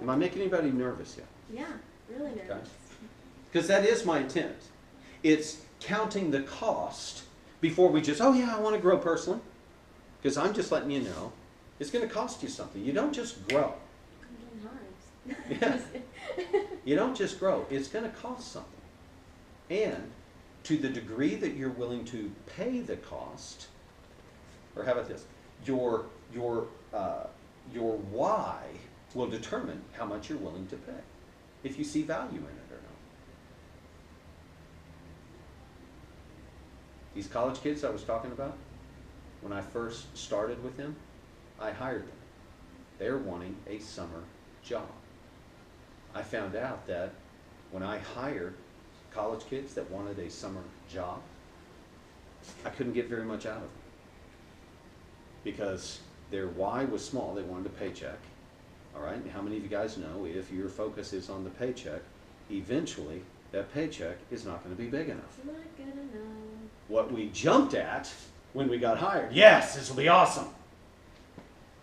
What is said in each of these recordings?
Am I making anybody nervous yet? Yeah, really nervous. Because that is my intent. It's counting the cost before we just, oh yeah, I want to grow personally. Because I'm just letting you know, it's going to cost you something. You don't just grow. I'm getting hard. Yeah. You don't just grow. It's going to cost something. And to the degree that you're willing to pay the cost, or how about this? Your why will determine how much you're willing to pay, if you see value in it or not. These college kids I was talking about, when I first started with them, I hired them. They're wanting a summer job. I found out that when I hired college kids that wanted a summer job, I couldn't get very much out of them. Because their why was small, they wanted a paycheck. All right, and how many of you guys know if your focus is on the paycheck, eventually that paycheck is not going to be big enough? Not good enough. What we jumped at when we got hired, yes, this will be awesome.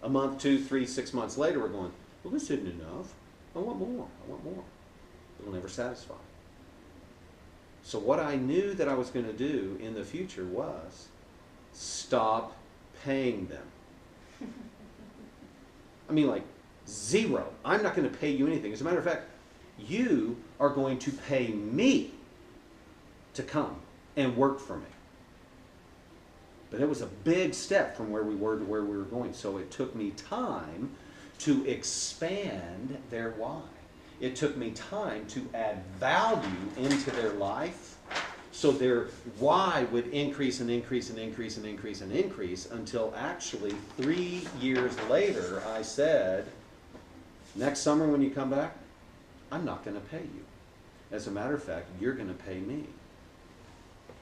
A month, 2, 3, 6 months later, we're going, well, this isn't enough. I want more. I want more. It'll never satisfy. So what I knew that I was going to do in the future was stop paying them. I mean, like, zero. I'm not going to pay you anything. As a matter of fact, you are going to pay me to come and work for me. But it was a big step from where we were to where we were going. So it took me time to expand their why. It took me time to add value into their life so their why would increase and increase and increase and increase and increase until actually 3 years later I said, next summer when you come back, I'm not going to pay you. As a matter of fact, you're going to pay me.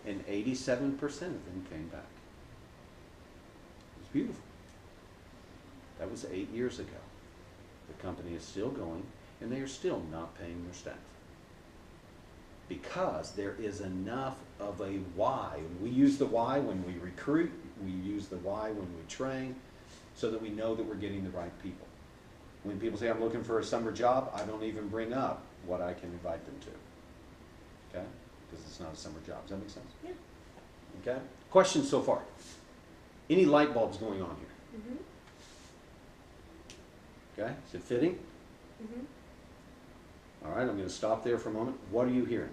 And 87% of them came back. It was beautiful. That was 8 years ago. The company is still going, and they are still not paying their staff. Because there is enough of a why. We use the why when we recruit, we use the why when we train, so that we know that we're getting the right people. When people say, I'm looking for a summer job, I don't even bring up what I can invite them to. Okay? Because it's not a summer job. Does that make sense? Yeah. Okay? Questions so far? Any light bulbs going on here? Mm-hmm. Okay? Is it fitting? Mm-hmm. All right, I'm going to stop there for a moment. What are you hearing?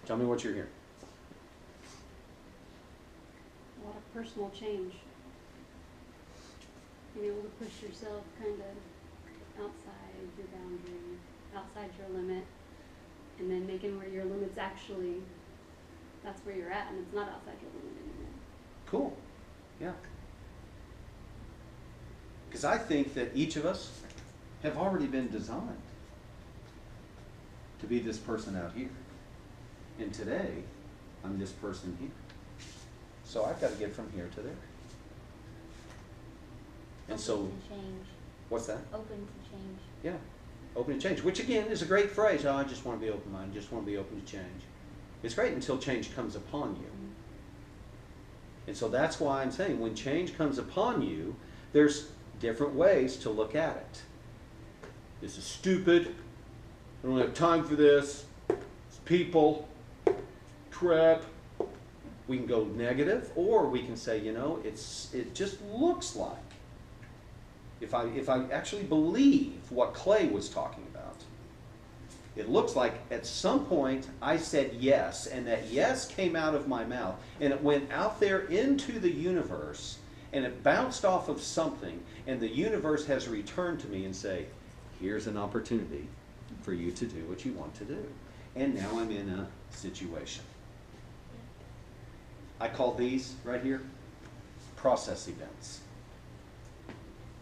Tell me what you're hearing. A lot of personal change. Being able to push yourself kind of outside your boundary, outside your limit, and then making where your limit's actually, that's where you're at, and it's not outside your limit anymore. Cool. Yeah. Because I think that each of us have already been designed to be this person out here. And today, I'm this person here. So I've got to get from here to there. And so, Open to change. what's that? Open to change. Yeah, open to change, which again is a great phrase. Oh, I just want to be open-minded, just want to be open to change. It's great until change comes upon you. And so that's why I'm saying when change comes upon you, there's different ways to look at it. This is stupid. I don't have time for this. It's people. Crap. We can go negative, or we can say, you know, it just looks like. If I actually believe what Clay was talking about, it looks like at some point I said yes, and that yes came out of my mouth, and it went out there into the universe, and it bounced off of something, and the universe has returned to me and say, here's an opportunity for you to do what you want to do. And now I'm in a situation. I call these right here process events.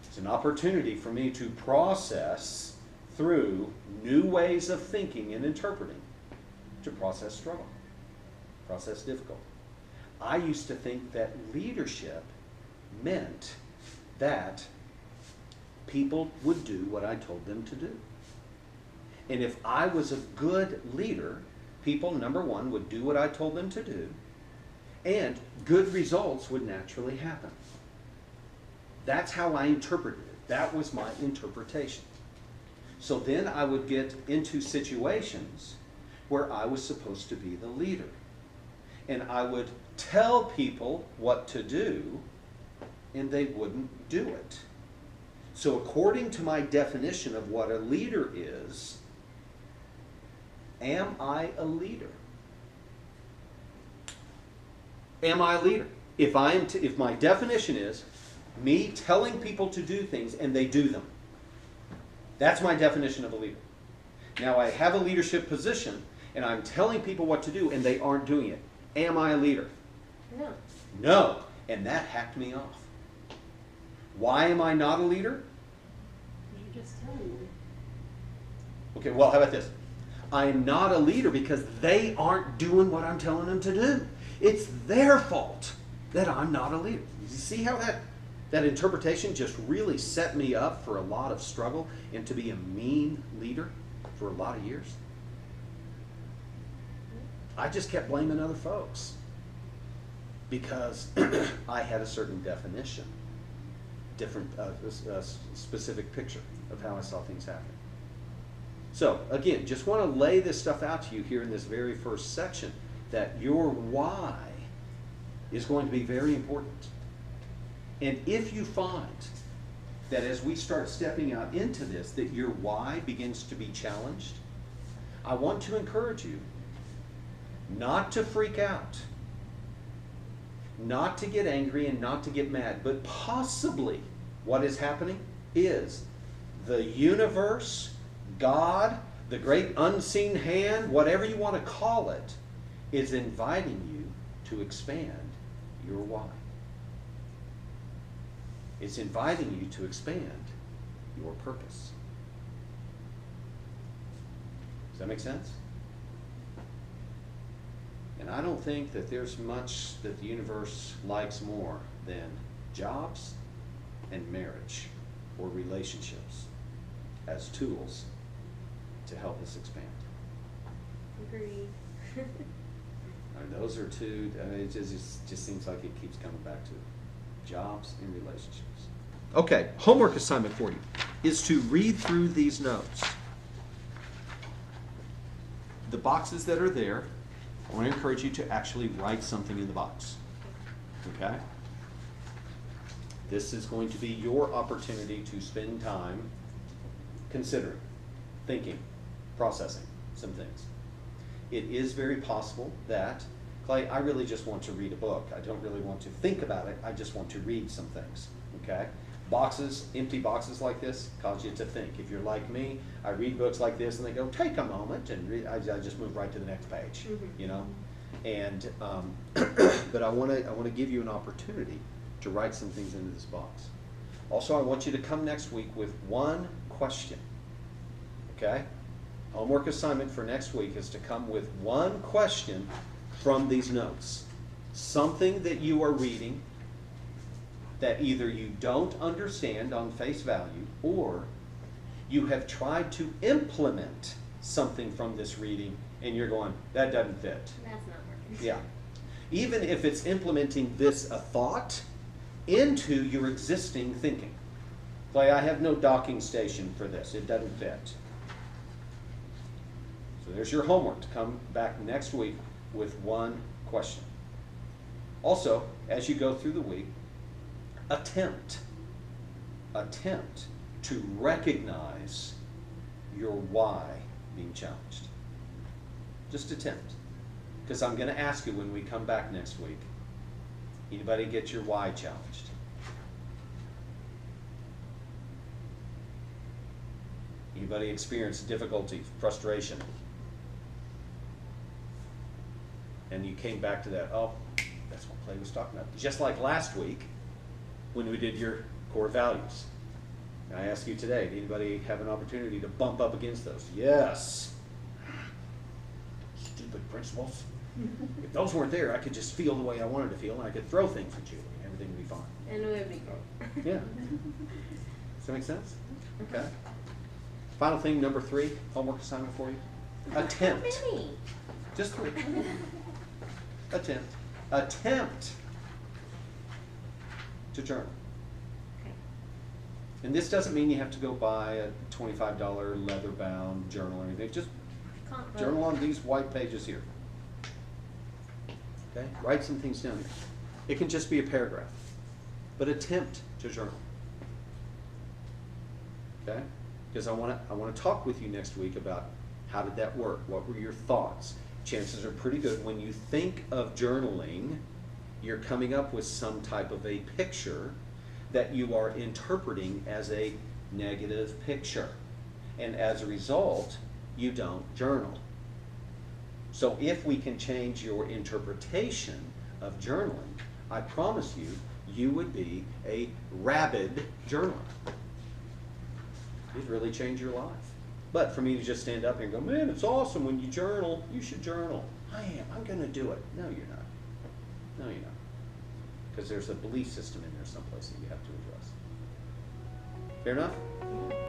It's an opportunity for me to process through new ways of thinking and interpreting, to process struggle, process difficulty. I used to think that leadership meant that people would do what I told them to do. And if I was a good leader, people, number one, would do what I told them to do, and good results would naturally happen. That's how I interpreted it. That was my interpretation. So then I would get into situations where I was supposed to be the leader. And I would tell people what to do, and they wouldn't do it. So according to my definition of what a leader is, am I a leader? Am I a leader? If my definition is me telling people to do things and they do them, that's my definition of a leader. Now I have a leadership position and I'm telling people what to do and they aren't doing it. Am I a leader? No. No. And that hacked me off. Why am I not a leader? You're just telling them. Okay, well, how about this? I'm not a leader because they aren't doing what I'm telling them to do. It's their fault that I'm not a leader. You see how that interpretation just really set me up for a lot of struggle and to be a mean leader for a lot of years? I just kept blaming other folks because I had a certain definition, different, specific picture of how I saw things happen. So again, just want to lay this stuff out to you here in this very first section, that your why is going to be very important. And if you find that as we start stepping out into this, that your why begins to be challenged, I want to encourage you not to freak out, not to get angry and not to get mad, but possibly what is happening is the universe, God, the great unseen hand, whatever you want to call it, is inviting you to expand your why. It's inviting you to expand your purpose. Does that make sense? And I don't think that there's much that the universe likes more than jobs and marriage or relationships as tools to help us expand. Agree. And those are two, I mean, it just seems like it keeps coming back to jobs and relationships. Okay, homework assignment for you is to read through these notes. The boxes that are there, I want to encourage you to actually write something in the box. Okay? This is going to be your opportunity to spend time considering, thinking, processing some things. It is very possible that, Clay, I really just want to read a book. I don't really want to think about it. I just want to read some things. Okay? Boxes, empty boxes like this, cause you to think. If you're like me, I read books like this and they go, take a moment, and read, I just move right to the next page. You know? And but I want to give you an opportunity to write some things into this box. Also, I want you to come next week with one question. Okay? Homework assignment for next week is to come with one question from these notes. Something that you are reading that either you don't understand on face value, or you have tried to implement something from this reading and you're going, that doesn't fit. That's not working. Yeah. Even if it's implementing this a thought into your existing thinking. Clay, I have no docking station for this. It doesn't fit. So there's your homework to come back next week with one question. Also, as you go through the week, attempt to recognize your why being challenged. Just attempt. Because I'm going to ask you when we come back next week, anybody get your why challenged? Anybody experience difficulty, frustration? And you came back to that, oh, that's what Clay was talking about. Just like last week when we did your core values. I ask you today, did anybody have an opportunity to bump up against those? Yes. Stupid principles. If those weren't there, I could just feel the way I wanted to feel, and I could throw things at you, and everything would be fine. And it would be great. Yeah. Does that make sense? Okay. Final thing, number 3, homework assignment for you. Attempt. How many? Just 3. Attempt to journal. Okay. And this doesn't mean you have to go buy a $25 leather-bound journal or anything. Just journal on these white pages here. Okay? Write some things down here. It can just be a paragraph, but attempt to journal. Okay? Because I want to talk with you next week about how did that work? What were your thoughts? Chances are pretty good when you think of journaling, you're coming up with some type of a picture that you are interpreting as a negative picture. And as a result, you don't journal. So if we can change your interpretation of journaling, I promise you, you would be a rabid journaler. It'd really change your life. But for me to just stand up here and go, man, it's awesome when you journal, you should journal. I am, I'm gonna do it. No, you're not. No, you're not. Because there's a belief system in there someplace that you have to address. Fair enough? Yeah.